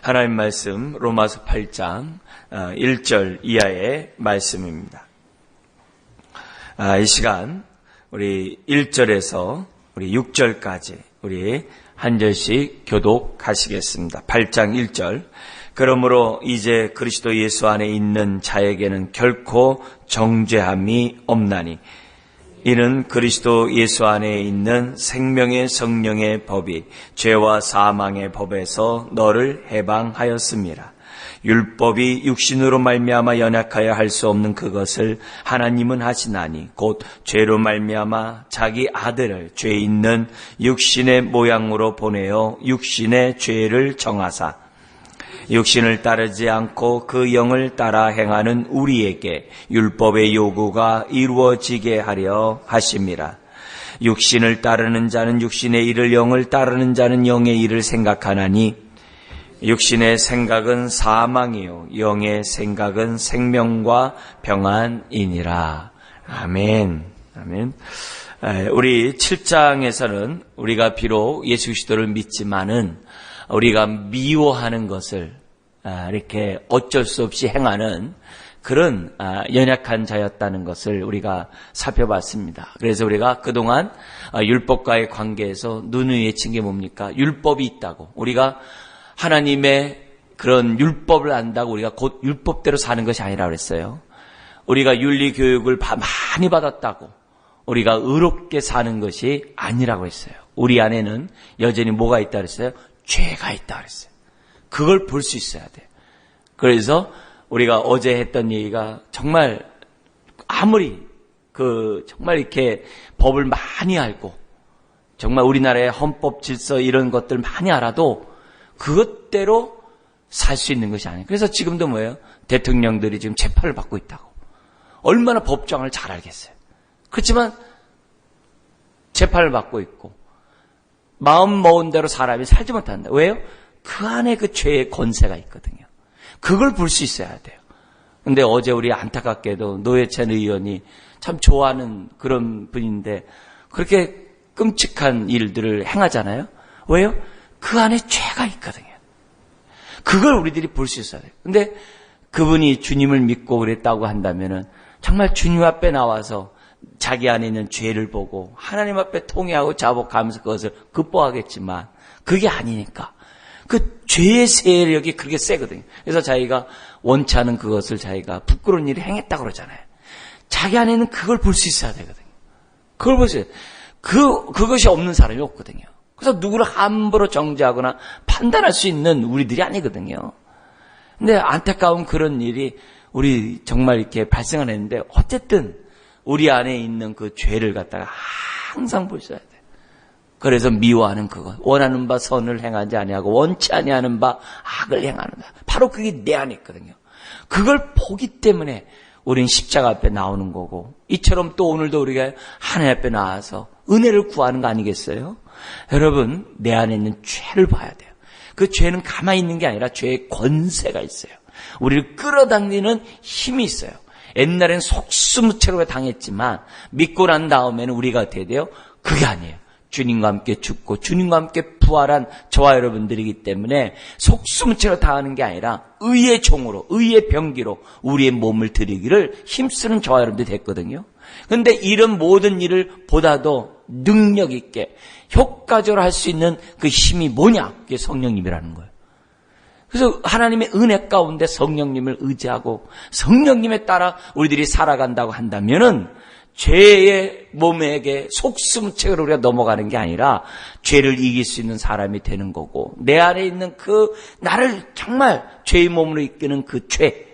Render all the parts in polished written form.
하나님 말씀 로마서 8장 1절 이하의 말씀입니다. 이 시간 우리 1절에서 우리 6절까지 우리 한 절씩 교독하시겠습니다. 8장 1절. 그러므로 이제 그리스도 예수 안에 있는 자에게는 결코 정죄함이 없나니 이는 그리스도 예수 안에 있는 생명의 성령의 법이 죄와 사망의 법에서 너를 해방하였습니다. 율법이 육신으로 말미암아 연약하여 할 수 없는 그것을 하나님은 하시나니 곧 죄로 말미암아 자기 아들을 죄 있는 육신의 모양으로 보내어 육신의 죄를 정하사 육신을 따르지 않고 그 영을 따라 행하는 우리에게 율법의 요구가 이루어지게 하려 하심이라. 육신을 따르는 자는 육신의 일을, 영을 따르는 자는 영의 일을 생각하나니 육신의 생각은 사망이요 영의 생각은 생명과 평안이니라. 아멘. 아멘. 우리 7장에서는 우리가 비록 예수 그리스도를 믿지만은 우리가 미워하는 것을 이렇게 어쩔 수 없이 행하는 그런 연약한 자였다는 것을 우리가 살펴봤습니다. 그래서 우리가 그동안 율법과의 관계에서 누누이 외친 게 뭡니까? 율법이 있다고. 우리가 하나님의 그런 율법을 안다고 우리가 곧 율법대로 사는 것이 아니라 그랬어요. 우리가 윤리 교육을 많이 받았다고 우리가 의롭게 사는 것이 아니라고 했어요. 우리 안에는 여전히 뭐가 있다 그랬어요? 죄가 있다 그랬어요. 그걸 볼 수 있어야 돼요. 그래서 우리가 어제 했던 얘기가 정말 아무리 정말 이렇게 법을 많이 알고 정말 우리나라의 헌법 질서 이런 것들 많이 알아도 그것대로 살 수 있는 것이 아니에요. 그래서 지금도 뭐예요? 대통령들이 지금 재판을 받고 있다고. 얼마나 법정을 잘 알겠어요. 그렇지만 재판을 받고 있고 마음 먹은 대로 사람이 살지 못한다. 왜요? 그 안에 그 죄의 권세가 있거든요. 그걸 볼 수 있어야 돼요. 근데 어제 우리 안타깝게도 노회찬 의원이 참 좋아하는 그런 분인데 그렇게 끔찍한 일들을 행하잖아요. 왜요? 그 안에 죄가 있거든요. 그걸 우리들이 볼 수 있어야 돼요. 근데 그분이 주님을 믿고 그랬다고 한다면은 정말 주님 앞에 나와서 자기 안에 있는 죄를 보고 하나님 앞에 통회하고 자복하면서 그것을 극복하겠지만 그게 아니니까 그 죄의 세력이 그렇게 세거든요. 그래서 자기가 원치 않은 그것을 자기가 부끄러운 일을 행했다고 그러잖아요. 자기 안에는 그걸 볼 수 있어야 되거든요. 그걸 볼 수 있어요. 그것이 없는 사람이 없거든요. 그래서 누구를 함부로 정죄하거나 판단할 수 있는 우리들이 아니거든요. 근데 안타까운 그런 일이 우리 정말 이렇게 발생을 했는데 어쨌든 우리 안에 있는 그 죄를 갖다가 항상 볼 수 있어야 돼요. 그래서 미워하는 그것, 원하는 바 선을 행하지 아니하고 원치 아니하는 바 악을 행하는다. 바로 그게 내 안에 있거든요. 그걸 보기 때문에 우리는 십자가 앞에 나오는 거고 이처럼 또 오늘도 우리가 하나님 앞에 나와서 은혜를 구하는 거 아니겠어요? 여러분, 내 안에 있는 죄를 봐야 돼요. 그 죄는 가만히 있는 게 아니라 죄의 권세가 있어요. 우리를 끌어당기는 힘이 있어요. 옛날엔 속수무책으로 당했지만 믿고 난 다음에는 우리가 어떻게 돼요? 그게 아니에요. 주님과 함께 죽고 주님과 함께 부활한 저와 여러분들이기 때문에 속수무책으로 당하는 게 아니라 의의 종으로, 의의 병기로 우리의 몸을 드리기를 힘쓰는 저와 여러분들이 됐거든요. 그런데 이런 모든 일을 보다도 능력 있게 효과적으로 할 수 있는 그 힘이 뭐냐? 그게 성령님이라는 거예요. 그래서 하나님의 은혜 가운데 성령님을 의지하고 성령님에 따라 우리들이 살아간다고 한다면은 죄의 몸에게 속수무책으로 우리가 넘어가는 게 아니라 죄를 이길 수 있는 사람이 되는 거고 내 안에 있는 그 나를 정말 죄의 몸으로 이끄는 그 죄,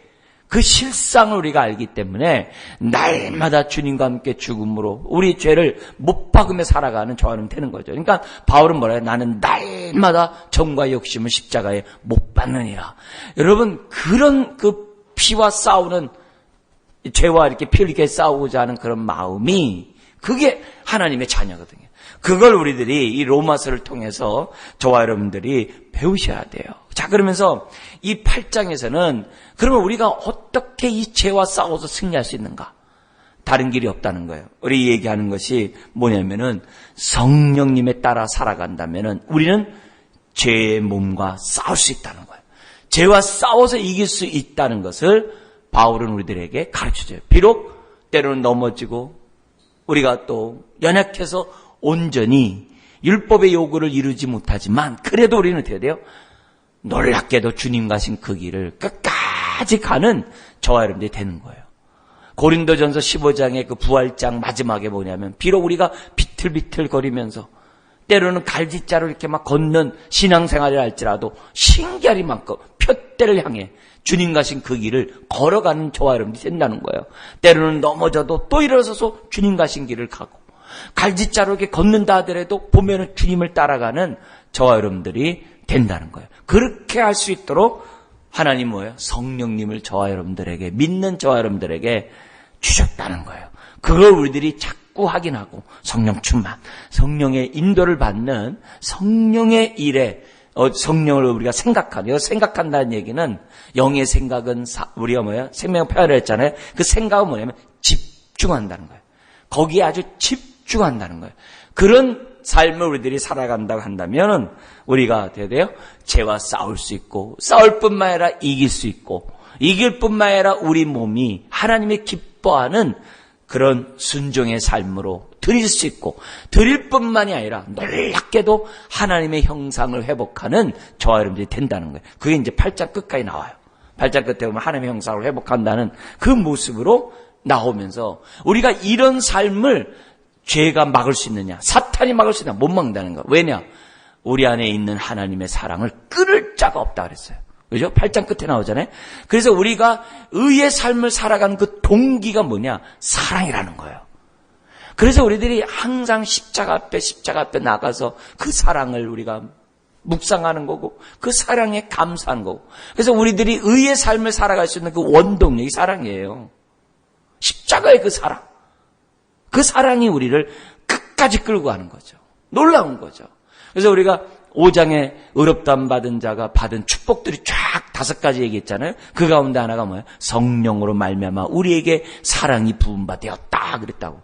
그 실상을 우리가 알기 때문에 날마다 주님과 함께 죽음으로 우리 죄를 못 박으며 살아가는 저하는 되는 거죠. 그러니까 바울은 뭐라 해요? 나는 날마다 정과 욕심을 십자가에 못 박느니라. 여러분, 그런 그 피와 싸우는 죄와 이렇게 피 흘리게 싸우고자 하는 그런 마음이 그게 하나님의 자녀거든요. 그걸 우리들이 이 로마서를 통해서 저와 여러분들이 배우셔야 돼요. 자, 그러면서 이 8장에서는 그러면 우리가 어떻게 이 죄와 싸워서 승리할 수 있는가? 다른 길이 없다는 거예요. 우리 얘기하는 것이 뭐냐면은 성령님에 따라 살아간다면은 우리는 죄의 몸과 싸울 수 있다는 거예요. 죄와 싸워서 이길 수 있다는 것을 바울은 우리들에게 가르쳐줘요. 비록 때로는 넘어지고 우리가 또 연약해서 온전히 율법의 요구를 이루지 못하지만 그래도 우리는 어떻게 돼요? 놀랍게도 주님 가신 그 길을 끝까지 가는 저와 여러분들이 되는 거예요. 고린도전서 15장의 그 부활장 마지막에 뭐냐면 비록 우리가 비틀비틀 거리면서 때로는 갈짓자로 이렇게 막 걷는 신앙생활을 할지라도 신기하리 많고 표대를 향해 주님 가신 그 길을 걸어가는 저와 여러분들이 된다는 거예요. 때로는 넘어져도 또 일어서서 주님 가신 길을 가고 갈짓자로 이렇게 걷는다 하더라도 보면은 주님을 따라가는 저와 여러분들이 된다는 거예요. 그렇게 할 수 있도록 하나님 뭐예요? 성령님을 저와 여러분들에게, 믿는 저와 여러분들에게 주셨다는 거예요. 그걸 우리들이 자꾸 확인하고 성령 충만, 성령의 인도를 받는 성령의 일에 성령을 우리가 생각하는, 생각한다는 얘기는 영의 생각은 우리가 뭐예요? 생명 표현을 했잖아요. 그 생각은 뭐냐면 집중한다는 거예요. 거기에 아주 집중한다는 거예요. 그런 삶을 우리들이 살아간다고 한다면 우리가 어떻게 돼요? 죄와 싸울 수 있고 싸울 뿐만 아니라 이길 수 있고 이길 뿐만 아니라 우리 몸이 하나님의 기뻐하는 그런 순종의 삶으로 드릴 수 있고 드릴 뿐만이 아니라 놀랍게도 하나님의 형상을 회복하는 저와 여러분들이 된다는 거예요. 그게 이제 8장 끝까지 나와요. 8장 끝에 보면 하나님의 형상을 회복한다는 그 모습으로 나오면서 우리가 이런 삶을 죄가 막을 수 있느냐, 사탄이 막을 수 있느냐, 못 막는다는 거. 왜냐? 우리 안에 있는 하나님의 사랑을 끊을 자가 없다 그랬어요. 그죠? 8장 끝에 나오잖아요. 그래서 우리가 의의 삶을 살아가는 그 동기가 뭐냐? 사랑이라는 거예요. 그래서 우리들이 항상 십자가 앞에 나가서 그 사랑을 우리가 묵상하는 거고 그 사랑에 감사한 거고. 그래서 우리들이 의의 삶을 살아갈 수 있는 그 원동력이 사랑이에요. 십자가의 그 사랑. 그 사랑이 우리를 끝까지 끌고 가는 거죠. 놀라운 거죠. 그래서 우리가 5장에 의롭다함 받은 자가 받은 축복들이 쫙 5가지 얘기했잖아요. 그 가운데 하나가 뭐예요? 성령으로 말미암아 우리에게 사랑이 부음바 되었다 그랬다고.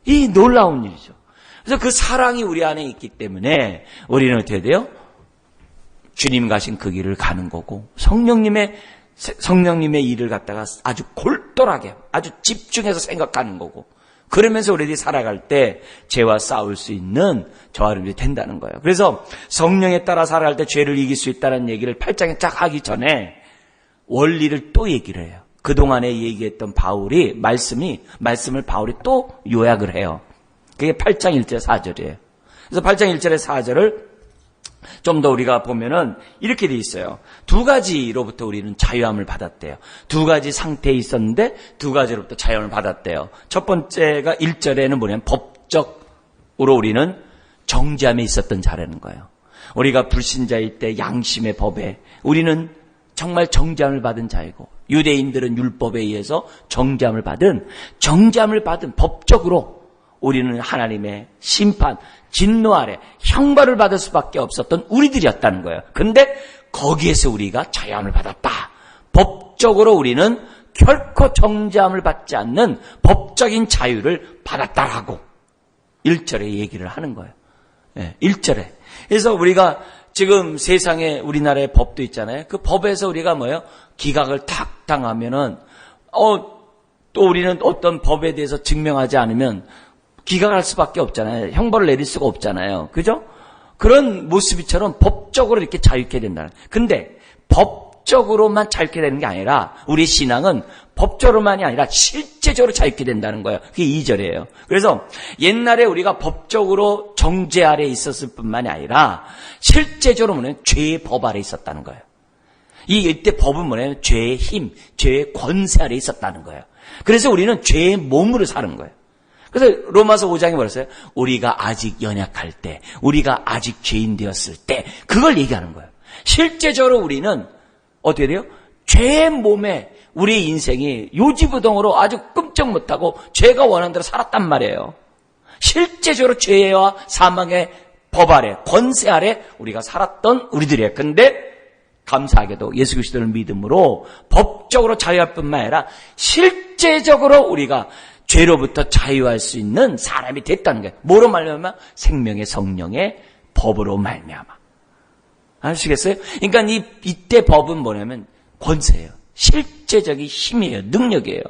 이 놀라운 일이죠. 그래서 그 사랑이 우리 안에 있기 때문에 우리는 어떻게 돼요? 주님 가신 그 길을 가는 거고 성령님의 일을 갖다가 아주 골똘하게 아주 집중해서 생각하는 거고 그러면서 우리들이 살아갈 때 죄와 싸울 수 있는 저와 여러분들이 된다는 거예요. 그래서 성령에 따라 살아갈 때 죄를 이길 수 있다는 얘기를 8장에 쫙 하기 전에 원리를 또 얘기를 해요. 그동안에 얘기했던 바울이 말씀을 바울이 또 요약을 해요. 그게 8장 1절 4절이에요. 그래서 8장 1절에 4절을 좀 더 우리가 보면은 이렇게 돼 있어요. 2가지로부터 우리는 자유함을 받았대요. 2가지 상태에 있었는데 2가지로부터 자유함을 받았대요. 첫 번째가 1절에는 뭐냐면 법적으로 우리는 정죄함에 있었던 자라는 거예요. 우리가 불신자일 때 양심의 법에 우리는 정말 정죄함을 받은 자이고 유대인들은 율법에 의해서 정죄함을 받은 법적으로 우리는 하나님의 심판, 진노 아래 형벌을 받을 수밖에 없었던 우리들이었다는 거예요. 근데 거기에서 우리가 자유함을 받았다. 법적으로 우리는 결코 정죄함을 받지 않는 법적인 자유를 받았다라고 1절에 얘기를 하는 거예요. 1절에. 그래서 우리가 지금 세상에 우리나라의 법도 있잖아요. 그 법에서 우리가 뭐예요? 기각을 탁 당하면은 또 우리는 어떤 법에 대해서 증명하지 않으면 기각할 수밖에 없잖아요. 형벌을 내릴 수가 없잖아요. 그죠? 그런 모습이처럼 법적으로 이렇게 자유케 된다는. 근데 법적으로만 자유케 되는 게 아니라 우리 신앙은 법적으로만이 아니라 실제적으로 자유케 된다는 거예요. 그게 2절이에요. 그래서 옛날에 우리가 법적으로 정죄 아래 있었을 뿐만이 아니라 실제적으로 뭐냐면 죄의 법 아래 있었다는 거예요. 이때 법은 뭐냐면 죄의 힘, 죄의 권세 아래 있었다는 거예요. 그래서 우리는 죄의 몸으로 사는 거예요. 그래서 로마서 5장에 뭐랬어요? 우리가 아직 연약할 때, 우리가 아직 죄인 되었을 때 그걸 얘기하는 거예요. 실제적으로 우리는 어떻게 돼요? 죄의 몸에 우리의 인생이 요지부동으로 아주 끔찍 못하고 죄가 원하는 대로 살았단 말이에요. 실제적으로 죄와 사망의 법 아래, 권세 아래 우리가 살았던 우리들이에요. 근데 감사하게도 예수 그리스도를 믿음으로 법적으로 자유할 뿐만 아니라 실제적으로 우리가 죄로부터 자유할 수 있는 사람이 됐다는 거예요. 뭐로 말미암아? 생명의 성령의 법으로 말미암아. 아시겠어요? 그러니까 이때 법은 뭐냐면 권세예요. 실제적인 힘이에요. 능력이에요.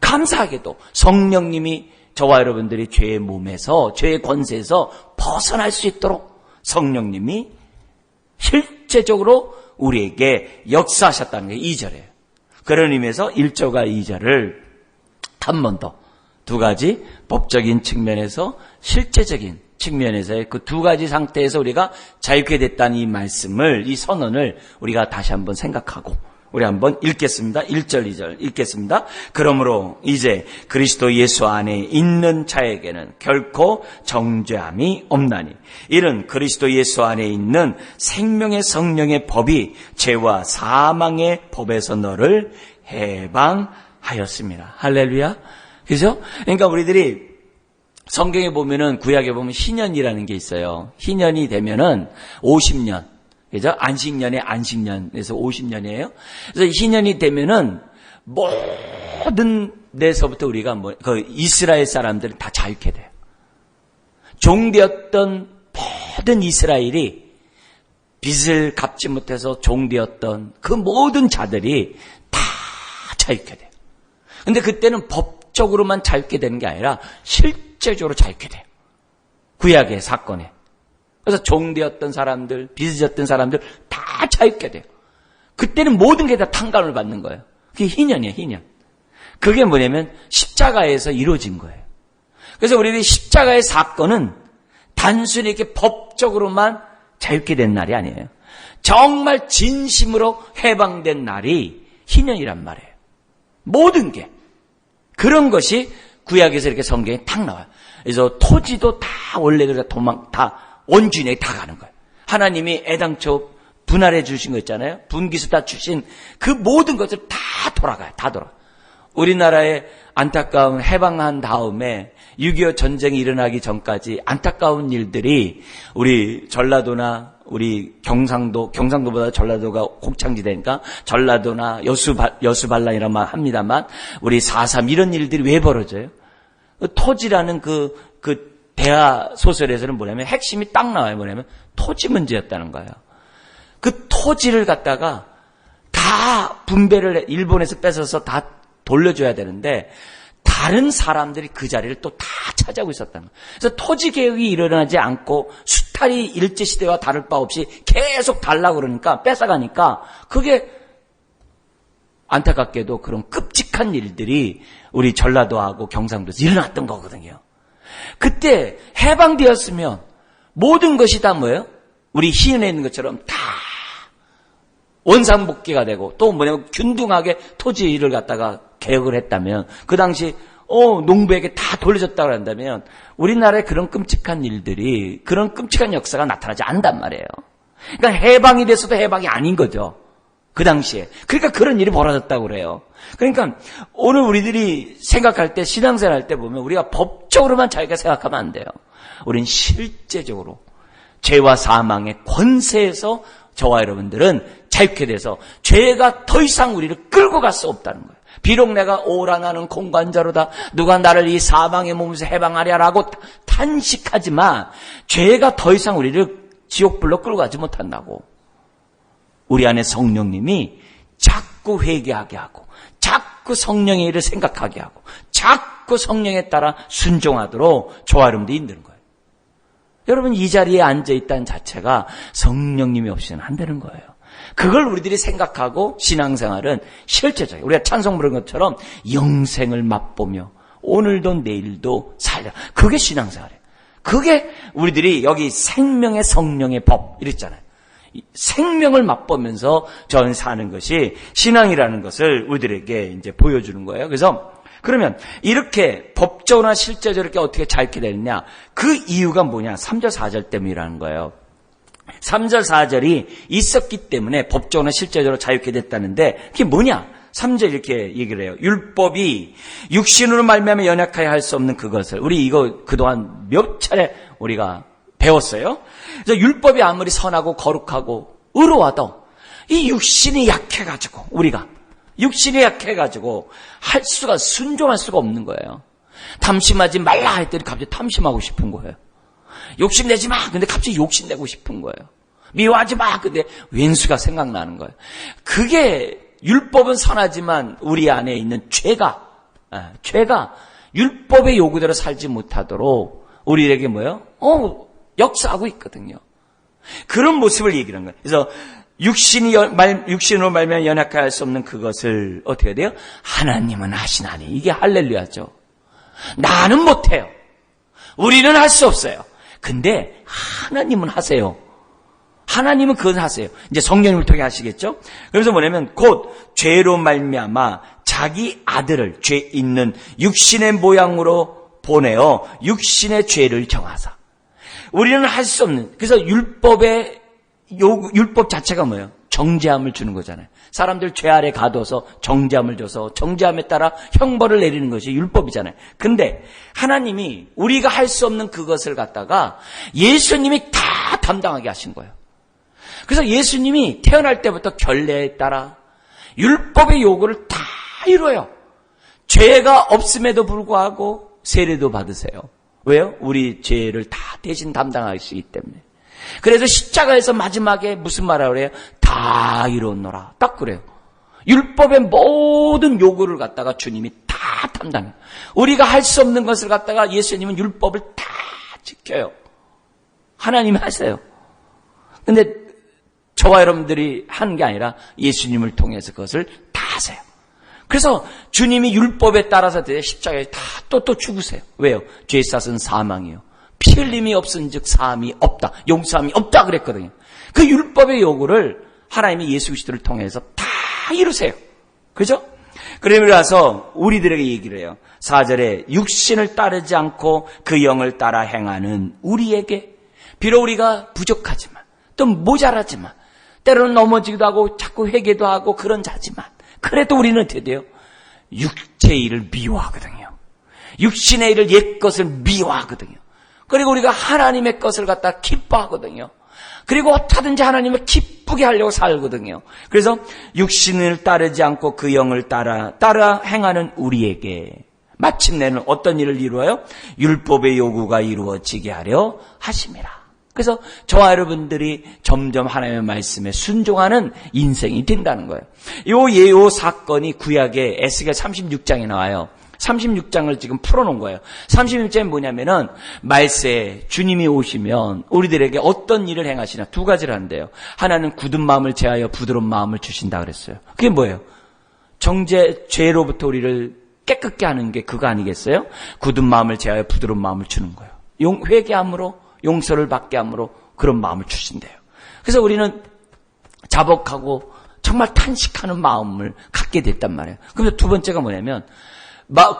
감사하게도 성령님이 저와 여러분들이 죄의 몸에서, 죄의 권세에서 벗어날 수 있도록 성령님이 실제적으로 우리에게 역사하셨다는 게 2절이에요. 그런 의미에서 1절과 2절을 한 번 더 두 가지 법적인 측면에서 실제적인 측면에서의 그 두 가지 상태에서 우리가 자유케 됐다는 이 말씀을, 이 선언을 우리가 다시 한번 생각하고 우리 한번 읽겠습니다. 1절, 2절 읽겠습니다. 그러므로 이제 그리스도 예수 안에 있는 자에게는 결코 정죄함이 없나니 이는 그리스도 예수 안에 있는 생명의 성령의 법이 죄와 사망의 법에서 너를 해방하였습니다. 할렐루야. 그죠? 그러니까 우리들이 성경에 보면은, 구약에 보면 희년이라는 게 있어요. 희년이 되면은 50년. 그죠? 안식년에 안식년에서 50년이에요. 그래서 희년이 되면은 모든 데서부터 우리가 이스라엘 사람들은 다 자유케 돼요. 종되었던 모든 이스라엘이 빚을 갚지 못해서 종되었던 그 모든 자들이 다 자유케 돼요. 근데 그때는 법적으로만 자유케 되는 게 아니라 실제적으로 자유케 돼요. 구약의 사건에. 그래서 종되었던 사람들, 빚졌던 사람들 다 자유케 돼요. 그때는 모든 게 다 탕감을 받는 거예요. 그게 희년이에요, 희년. 그게 뭐냐면 십자가에서 이루어진 거예요. 그래서 우리들이 십자가의 사건은 단순히 이렇게 법적으로만 자유케 된 날이 아니에요. 정말 진심으로 해방된 날이 희년이란 말이에요. 모든 게. 그런 것이 구약에서 이렇게 성경에 탁 나와요. 그래서 토지도 다 원래 다 원주인에게 다 가는 거예요. 하나님이 애당초 분할해 주신 거 있잖아요. 분기수 다 주신 그 모든 것을 다 돌아가요. 다 돌아. 우리나라의 안타까운 해방한 다음에 6.25 전쟁이 일어나기 전까지 안타까운 일들이 우리 전라도나 우리 경상도보다 전라도가 곡창지대니까 전라도나 여수반란이라고 말 합니다만 우리 4.3 이런 일들이 왜 벌어져요? 토지라는 그 대하 소설에서는 뭐냐면 핵심이 딱 나와요. 뭐냐면 토지 문제였다는 거예요. 그 토지를 갖다가 다 분배를 일본에서 뺏어서 다 돌려줘야 되는데 다른 사람들이 그 자리를 또 다 차지하고 있었다는 거예요. 그래서 토지 개혁이 일어나지 않고 수탈이 일제시대와 다를 바 없이 계속 달라고 그러니까 뺏어가니까 그게 안타깝게도 그런 끔찍한 일들이 우리 전라도하고 경상도에서 일어났던 거거든요. 그때 해방되었으면 모든 것이 다 뭐예요? 우리 희년에 있는 것처럼 다 원상복귀가 되고 또 뭐냐면 균등하게 토지 일을 갖다가 개혁을 했다면 그 당시 농부에게 다 돌려줬다고 한다면 우리나라에 그런 끔찍한 일들이 그런 끔찍한 역사가 나타나지 않는단 말이에요. 그러니까 해방이 돼서도 해방이 아닌 거죠. 그 당시에. 그러니까 그런 일이 벌어졌다고 그래요. 그러니까 오늘 우리들이 생각할 때 신앙생활 할 때 보면 우리가 법적으로만 자기가 생각하면 안 돼요. 우린 실제적으로 죄와 사망의 권세에서 저와 여러분들은 자유케 돼서 죄가 더 이상 우리를 끌고 갈 수 없다는 거예요. 비록 내가 오라 나는 공관자로다 누가 나를 이 사망의 몸에서 해방하랴라고 탄식하지만 죄가 더 이상 우리를 지옥불로 끌고 가지 못한다고. 우리 안에 성령님이 자꾸 회개하게 하고 자꾸 성령의 일을 생각하게 하고 자꾸 성령에 따라 순종하도록 저와 여러분들이 인도는 거예요. 여러분 이 자리에 앉아있다는 자체가 성령님이 없이는 안 되는 거예요. 그걸 우리들이 생각하고 신앙생활은 실제적이에요. 우리가 찬송 부른 것처럼 영생을 맛보며 오늘도 내일도 살려. 그게 신앙생활이에요. 그게 우리들이 여기 생명의 성령의 법 이랬잖아요. 생명을 맛보면서 전 사는 것이 신앙이라는 것을 우리들에게 이제 보여주는 거예요. 그래서 그러면 이렇게 법적으로나 실제적으로 이렇게 어떻게 자유케 되느냐? 그 이유가 뭐냐? 3절 4절 때문이라는 거예요. 3절 4절이 있었기 때문에 법적으로나 실제적으로 자유케 됐다는데 그게 뭐냐? 3절 이렇게 얘기를 해요. 율법이 육신으로 말미암아 연약하여 할 수 없는 그것을 우리 이거 그동안 몇 차례 우리가 배웠어요. 그래서 율법이 아무리 선하고 거룩하고 의로워도 이 육신이 약해가지고 우리가 육신이 약해가지고 순종할 수가 없는 거예요. 탐심하지 말라 했더니 갑자기 탐심하고 싶은 거예요. 욕심내지 마. 근데 갑자기 욕심내고 싶은 거예요. 미워하지 마. 근데 왼수가 생각나는 거예요. 그게 율법은 선하지만 우리 안에 있는 죄가 율법의 요구대로 살지 못하도록 우리에게 뭐예요? 역사하고 있거든요. 그런 모습을 얘기하는 거예요. 그래서 육신으로 말면 연약할 수 없는 그것을 어떻게 해야 돼요? 하나님은 하시나니. 이게 할렐루야죠. 나는 못해요. 우리는 할 수 없어요. 근데 하나님은 하세요. 하나님은 그건 하세요. 이제 성령님을 통해 하시겠죠? 그래서 뭐냐면 곧 죄로 말미암아 자기 아들을 죄 있는 육신의 모양으로 보내어 육신의 죄를 정하사. 우리는 할 수 없는, 그래서 율법 자체가 뭐예요? 정죄함을 주는 거잖아요. 사람들 죄 아래 가둬서 정죄함을 줘서 정죄함에 따라 형벌을 내리는 것이 율법이잖아요. 근데 하나님이 우리가 할 수 없는 그것을 갖다가 예수님이 다 담당하게 하신 거예요. 그래서 예수님이 태어날 때부터 결례에 따라 율법의 요구를 다 이루어요. 죄가 없음에도 불구하고 세례도 받으세요. 왜요? 우리 죄를 다 대신 담당하시기 때문에. 그래서 십자가에서 마지막에 무슨 말을 해요? 다 이루었노라. 딱 그래요. 율법의 모든 요구를 갖다가 주님이 다 담당해요. 우리가 할 수 없는 것을 갖다가 예수님은 율법을 다 지켜요. 하나님이 하세요. 근데 저와 여러분들이 하는 게 아니라 예수님을 통해서 그것을 다 하세요. 그래서 주님이 율법에 따라서 십자가에 다 또 죽으세요. 왜요? 죄 쌌은 사망이요. 피 흘림이 없은즉 사함이 없다. 용서함이 없다 그랬거든요. 그 율법의 요구를 하나님이 예수 그리스도를 통해서 다 이루세요. 그죠? 그러면서 우리들에게 얘기를 해요. 4절에 육신을 따르지 않고 그 영을 따라 행하는 우리에게 비록 우리가 부족하지만 또 모자라지만 때로는 넘어지기도 하고 자꾸 회개도 하고 그런 자지만 그래도 우리는 어떻게 돼요? 육체의 일을 미워하거든요. 육신의 일을 옛 것을 미워하거든요. 그리고 우리가 하나님의 것을 갖다 기뻐하거든요. 그리고 어떻게든지 하나님을 기쁘게 하려고 살거든요. 그래서 육신을 따르지 않고 그 영을 따라 행하는 우리에게 마침내는 어떤 일을 이루어요? 율법의 요구가 이루어지게 하려 하심이라. 그래서 저와 여러분들이 점점 하나님의 말씀에 순종하는 인생이 된다는 거예요. 요 사건이 구약의 에스겔 36장에 나와요. 36장을 지금 풀어놓은 거예요. 36장이 뭐냐면은 말세에 주님이 오시면 우리들에게 어떤 일을 행하시나 두 가지를 한대요. 하나는 굳은 마음을 제하여 부드러운 마음을 주신다 그랬어요. 그게 뭐예요? 죄로부터 우리를 깨끗게 하는 게 그거 아니겠어요? 굳은 마음을 제하여 부드러운 마음을 주는 거예요. 회개함으로 용서를 받게 함으로 그런 마음을 주신대요. 그래서 우리는 자복하고 정말 탄식하는 마음을 갖게 됐단 말이에요. 그래서 두 번째가 뭐냐면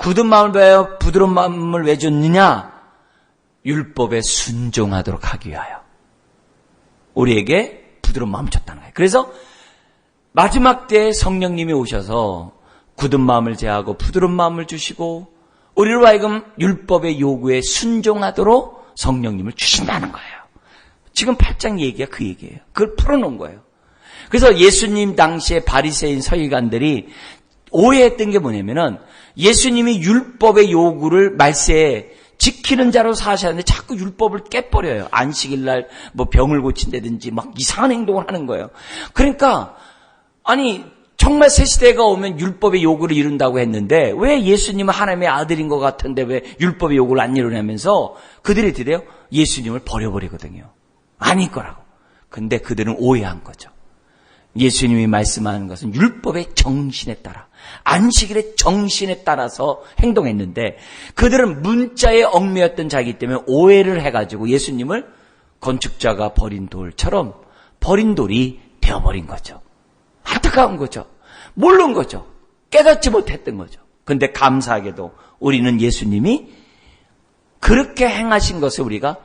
굳은 마음을 위하여 부드러운 마음을 왜 줬느냐? 율법에 순종하도록 하기 위하여 우리에게 부드러운 마음을 줬다는 거예요. 그래서 마지막 때에 성령님이 오셔서 굳은 마음을 제하고 부드러운 마음을 주시고 우리로 하여금 율법의 요구에 순종하도록 성령님을 주신다는 거예요. 지금 8장 얘기가 그 얘기예요. 그걸 풀어놓은 거예요. 그래서 예수님 당시에 바리새인 서기관들이 오해했던 게 뭐냐면은 예수님이 율법의 요구를 말세에 지키는 자로 사시는데 자꾸 율법을 깨버려요. 안식일 날 뭐 병을 고친다든지 막 이상한 행동을 하는 거예요. 그러니까 아니 정말 새 시대가 오면 율법의 요구를 이룬다고 했는데 왜 예수님은 하나님의 아들인 것 같은데 왜 율법의 요구를 안 이루냐면서 그들이 드디어 예수님을 버려버리거든요. 아닐 거라고. 근데 그들은 오해한 거죠. 예수님이 말씀하는 것은 율법의 정신에 따라 안식일의 정신에 따라서 행동했는데 그들은 문자에 얽매였던 자이기 때문에 오해를 해가지고 예수님을 건축자가 버린 돌처럼 버린 돌이 되어버린 거죠. 안타까운 거죠. 모르는 거죠. 깨닫지 못했던 거죠. 근데 감사하게도 우리는 예수님이 그렇게 행하신 것을 우리가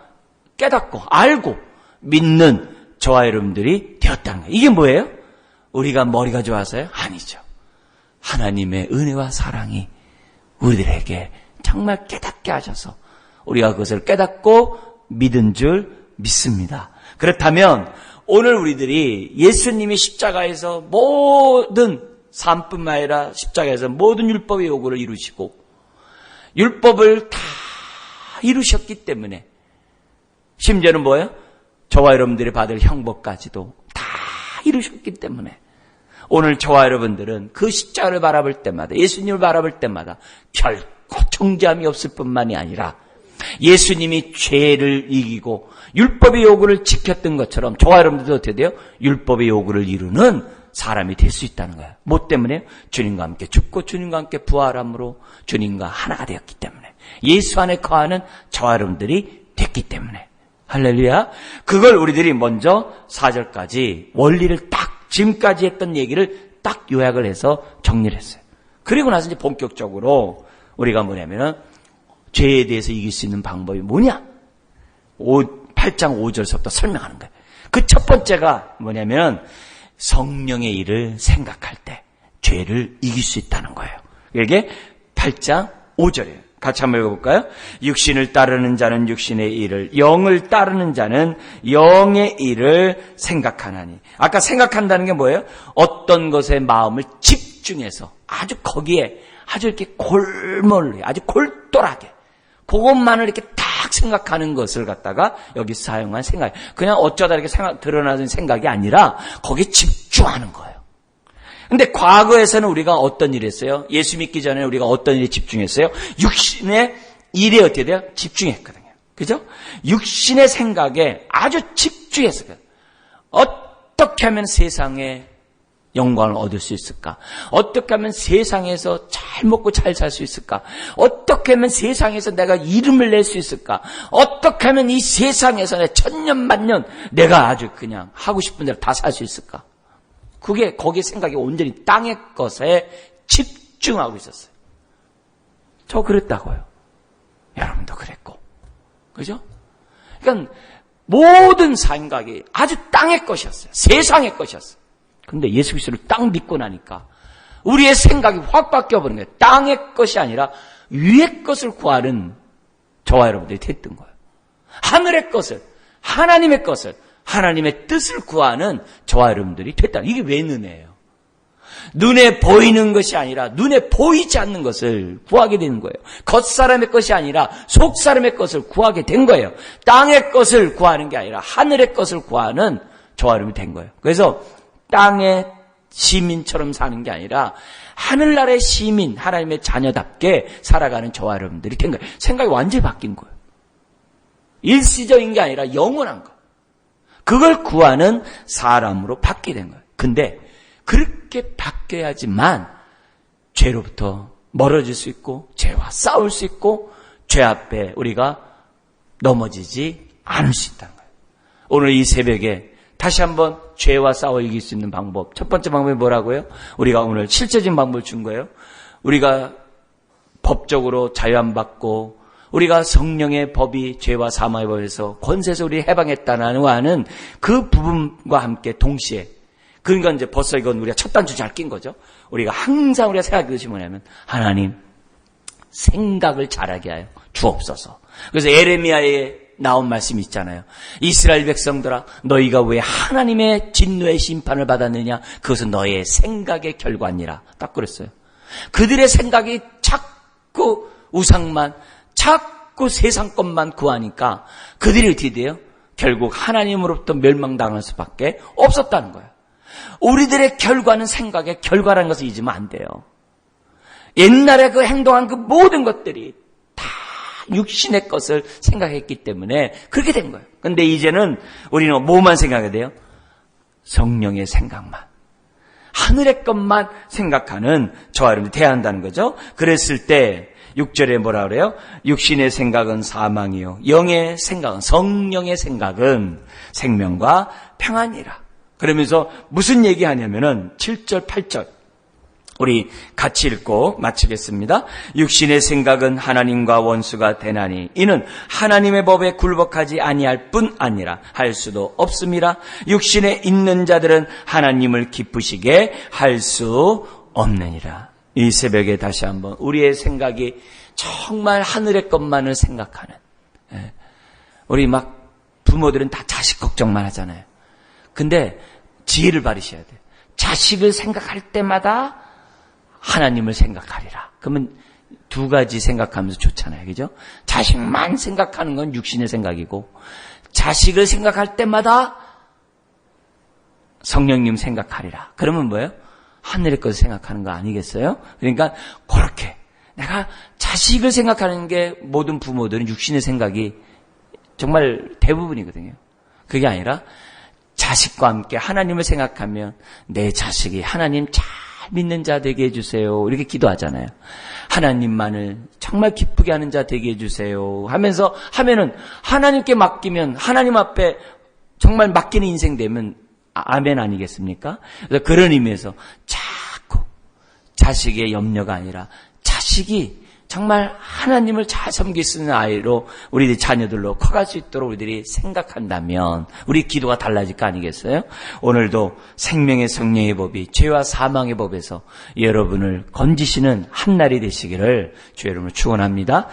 깨닫고 알고 믿는 저와 여러분들이 되었다는 거예요. 이게 뭐예요? 우리가 머리가 좋아서요? 아니죠. 하나님의 은혜와 사랑이 우리들에게 정말 깨닫게 하셔서 우리가 그것을 깨닫고 믿은 줄 믿습니다. 그렇다면 오늘 우리들이 예수님이 십자가에서 모든 삶뿐만 아니라 십자가에서 모든 율법의 요구를 이루시고 율법을 다 이루셨기 때문에 심지어는 뭐예요? 저와 여러분들이 받을 형벌까지도 다 이루셨기 때문에 오늘 저와 여러분들은 그 십자가를 바라볼 때마다, 예수님을 바라볼 때마다 결코 정죄함이 없을 뿐만이 아니라 예수님이 죄를 이기고 율법의 요구를 지켰던 것처럼 저와 여러분들도 어떻게 돼요? 율법의 요구를 이루는 사람이 될 수 있다는 거예요. 뭐 때문에? 주님과 함께 죽고 주님과 함께 부활함으로 주님과 하나가 되었기 때문에, 예수 안에 거하는 저와 여러분들이 됐기 때문에. 할렐루야. 그걸 우리들이 먼저 4절까지 원리를 딱 지금까지 했던 얘기를 딱 요약을 해서 정리를 했어요. 그리고 나서 이제 본격적으로 우리가 뭐냐면은 죄에 대해서 이길 수 있는 방법이 뭐냐? 8장 5절서부터 설명하는 거예요. 그 첫 번째가 뭐냐면 성령의 일을 생각할 때 죄를 이길 수 있다는 거예요. 이게 8장 5절이에요. 같이 한번 읽어볼까요? 육신을 따르는 자는 육신의 일을, 영을 따르는 자는 영의 일을 생각하나니. 아까 생각한다는 게 뭐예요? 어떤 것에 마음을 집중해서 아주 거기에 아주 이렇게 골몰리, 아주 골똘하게 그것만을 이렇게 딱 생각하는 것을 갖다가 여기 사용한 생각. 그냥 어쩌다 이렇게 드러나는 생각이 아니라 거기에 집중하는 거예요. 근데 과거에서는 우리가 어떤 일을 했어요? 예수 믿기 전에 우리가 어떤 일에 집중했어요? 육신의 일에 어떻게 돼요? 집중했거든요. 그죠? 육신의 생각에 아주 집중했어요. 어떻게 하면 세상에 영광을 얻을 수 있을까? 어떻게 하면 세상에서 잘 먹고 잘 살 수 있을까? 어떻게 하면 세상에서 내가 이름을 낼 수 있을까? 어떻게 하면 이 세상에서 내 천년만년 내가 아주 그냥 하고 싶은 대로 다 살 수 있을까? 그게 거기에 생각이 온전히 땅의 것에 집중하고 있었어요. 저 그랬다고요. 여러분도 그랬고. 그죠? 그러니까 모든 생각이 아주 땅의 것이었어요. 세상의 것이었어요. 근데 예수 그리스도를 딱 믿고 나니까 우리의 생각이 확 바뀌어버린 거예요. 땅의 것이 아니라 위의 것을 구하는 저와 여러분들이 됐던 거예요. 하늘의 것을, 하나님의 것을, 하나님의 뜻을 구하는 저와 여러분들이 됐다. 이게 왜 은혜예요? 눈에 보이는 것이 아니라 눈에 보이지 않는 것을 구하게 되는 거예요. 겉사람의 것이 아니라 속사람의 것을 구하게 된 거예요. 땅의 것을 구하는 게 아니라 하늘의 것을 구하는 저와 여러분이 된 거예요. 그래서 땅의 시민처럼 사는 게 아니라 하늘나라의 시민, 하나님의 자녀답게 살아가는 저와 여러분들이 된 거예요. 생각이 완전히 바뀐 거예요. 일시적인 게 아니라 영원한 거. 그걸 구하는 사람으로 바뀌게 된 거예요. 근데 그렇게 바뀌어야지만 죄로부터 멀어질 수 있고 죄와 싸울 수 있고 죄 앞에 우리가 넘어지지 않을 수 있다는 거예요. 오늘 이 새벽에 다시 한번 죄와 싸워 이길 수 있는 방법. 첫 번째 방법이 뭐라고요? 우리가 오늘 실제적인 방법을 준 거예요. 우리가 법적으로 자유 안 받고 우리가 성령의 법이 죄와 사망의 법에서 권세에서 우리 해방했다는 하는 그 부분과 함께 동시에, 그러니까 이제 벌써 이건 우리가 첫 단추 잘 낀 거죠. 우리가 항상 우리가 생각하는 것이 뭐냐면 하나님 생각을 잘하게 하여 주옵소서. 그래서 에레미야에 나온 말씀이 있잖아요. 이스라엘 백성들아, 너희가 왜 하나님의 진노의 심판을 받았느냐? 그것은 너의 생각의 결과니라. 딱 그랬어요. 그들의 생각이 자꾸 우상만, 자꾸 세상 것만 구하니까 그들이 어떻게 돼요? 결국 하나님으로부터 멸망당할 수밖에 없었다는 거예요. 우리들의 결과는 생각의 결과라는 것을 잊으면 안 돼요. 옛날에 그 행동한 그 모든 것들이 다 육신의 것을 생각했기 때문에 그렇게 된 거예요. 그런데 이제는 우리는 뭐만 생각해야 돼요? 성령의 생각만, 하늘의 것만 생각하는 저와 여러분이 돼야 한다는 거죠. 그랬을 때 6절에 뭐라 그래요? 육신의 생각은 사망이요, 영의 생각은, 성령의 생각은 생명과 평안이라. 그러면서 무슨 얘기하냐면은 7절 8절 우리 같이 읽고 마치겠습니다. 육신의 생각은 하나님과 원수가 되나니 이는 하나님의 법에 굴복하지 아니할 뿐 아니라 할 수도 없음이라. 육신에 있는 자들은 하나님을 기쁘시게 할 수 없느니라. 이 새벽에 다시 한번 우리의 생각이 정말 하늘의 것만을 생각하는, 우리 막 부모들은 다 자식 걱정만 하잖아요. 근데 지혜를 바르셔야 돼요. 자식을 생각할 때마다 하나님을 생각하리라. 그러면 두 가지 생각하면서 좋잖아요. 그죠? 자식만 생각하는 건 육신의 생각이고, 자식을 생각할 때마다 성령님 생각하리라. 그러면 뭐예요? 하늘의 것을 생각하는 거 아니겠어요? 그러니까 그렇게 내가 자식을 생각하는 게 모든 부모들은 육신의 생각이 정말 대부분이거든요. 그게 아니라 자식과 함께 하나님을 생각하면 내 자식이 하나님 잘 믿는 자 되게 해주세요. 이렇게 기도하잖아요. 하나님만을 정말 기쁘게 하는 자 되게 해주세요. 하면은 하나님께 맡기면 하나님 앞에 정말 맡기는 인생 되면 아멘 아니겠습니까? 그래서 그런 의미에서 자꾸 자식의 염려가 아니라 자식이 정말 하나님을 잘 섬길 수 있는 아이로 우리 자녀들로 커갈 수 있도록 우리들이 생각한다면 우리 기도가 달라질 거 아니겠어요? 오늘도 생명의 성령의 법이 죄와 사망의 법에서 여러분을 건지시는 한 날이 되시기를 주의 이름으로 축원합니다.